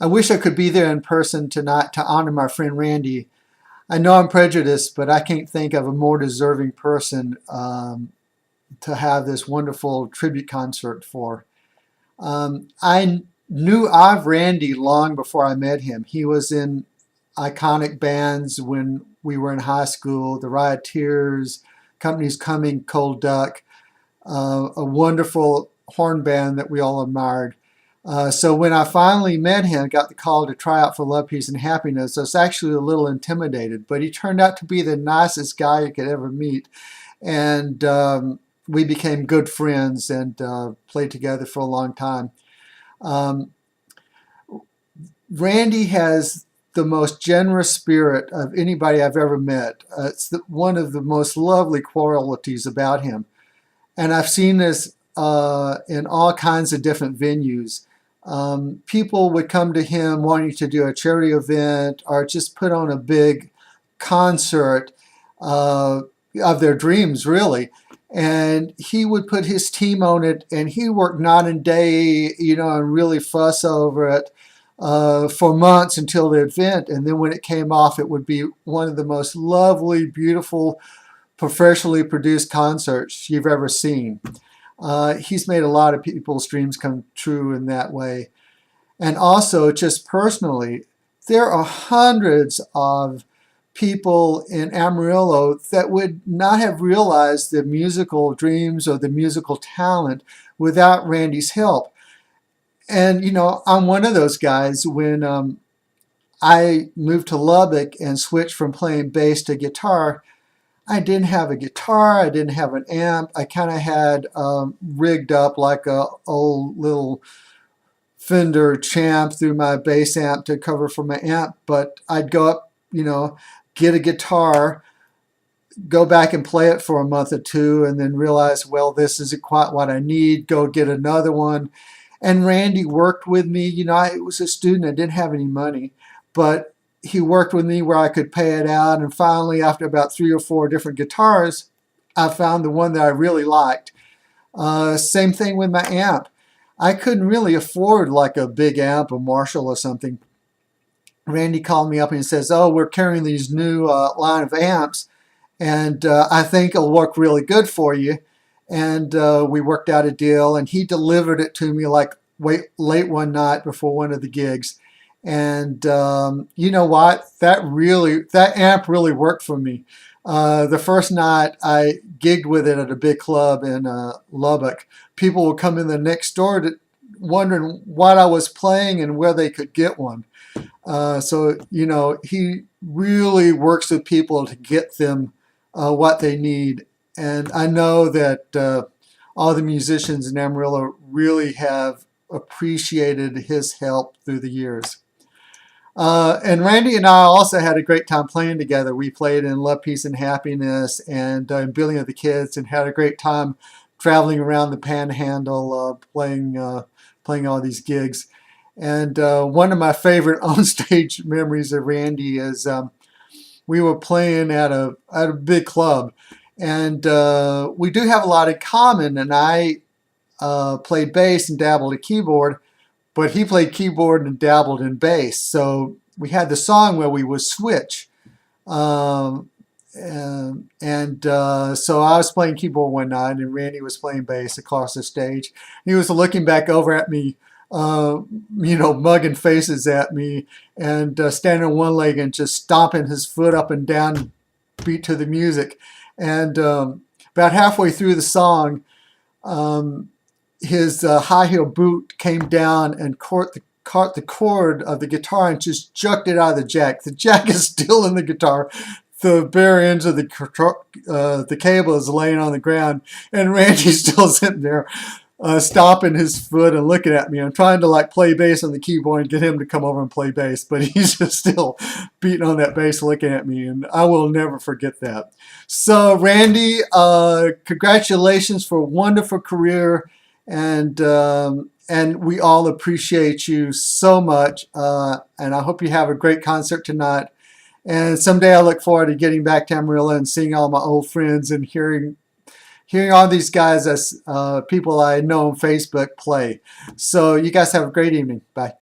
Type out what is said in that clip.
I wish I could be there in person tonight to honor my friend Randy. I know I'm prejudiced, but I can't think of a more deserving person to have this wonderful tribute concert for. I knew of Randy long before I met him. He was in iconic bands when we were in high school, the Rioteers, Company's Coming, Cold Duck, a wonderful horn band that we all admired. So when I finally met him, got the call to try out for Love, Peace, and Happiness, I was actually a little intimidated, but he turned out to be the nicest guy you could ever meet. And we became good friends and played together for a long time. Um, Randy has the most generous spirit of anybody I've ever met. One of the most lovely qualities about him. And I've seen this in all kinds of different venues. People would come to him wanting to do a charity event or just put on a big concert of their dreams, really. And he would put his team on it, and he worked night and day, and really fuss over it for months until the event. And then when it came off, it would be one of the most lovely, beautiful, professionally produced concerts you've ever seen. He's made a lot of people's dreams come true in that way. And also, just personally, there are hundreds of people in Amarillo that would not have realized the musical dreams or the musical talent without Randy's help. And, I'm one of those guys. When I moved to Lubbock and switched from playing bass to guitar, I didn't have a guitar, I didn't have an amp. I kind of had rigged up like a old little Fender Champ through my bass amp to cover for my amp. But I'd go up, get a guitar, go back and play it for a month or two, and then realize, well, this isn't quite what I need, go get another one. And Randy worked with me. I was a student, I didn't have any money, but he worked with me where I could pay it out. And finally, after about 3 or 4 different guitars, I found the one that I really liked. Same thing with my amp. I couldn't really afford like a big amp, a Marshall or something. Randy called me up and he says, oh, we're carrying these new line of amps, and I think it'll work really good for you. And we worked out a deal, and he delivered it to me like late one night before one of the gigs. And you know what? That amp really worked for me. The first night I gigged with it at a big club in Lubbock. People would come in the next door wondering what I was playing and where they could get one. So he really works with people to get them what they need. And I know that all the musicians in Amarillo really have appreciated his help through the years. And Randy and I also had a great time playing together. We played in Love, Peace, and Happiness and in Billing of the Kids, and had a great time traveling around the Panhandle, playing all these gigs. And one of my favorite onstage memories of Randy is we were playing at a big club, and we do have a lot in common. And I played bass and dabbled at keyboard, but he played keyboard and dabbled in bass. So we had the song where we would switch. So I was playing keyboard one night, and Randy was playing bass across the stage. He was looking back over at me, mugging faces at me, and standing on one leg and just stomping his foot up and down, beat to the music. And about halfway through the song, his high heel boot came down and caught the cord of the guitar and just jerked it out of the jack. The jack is still in the guitar. The bare ends of the cable is laying on the ground, and Randy's still sitting there stomping his foot and looking at me. I'm trying to play bass on the keyboard and get him to come over and play bass, but he's just still beating on that bass looking at me, and I will never forget that. So Randy, congratulations for a wonderful career, and we all appreciate you so much, and I hope you have a great concert tonight. And someday I look forward to getting back to Amarillo and seeing all my old friends and hearing all these guys as people I know on Facebook play. So you guys have a great evening. Bye.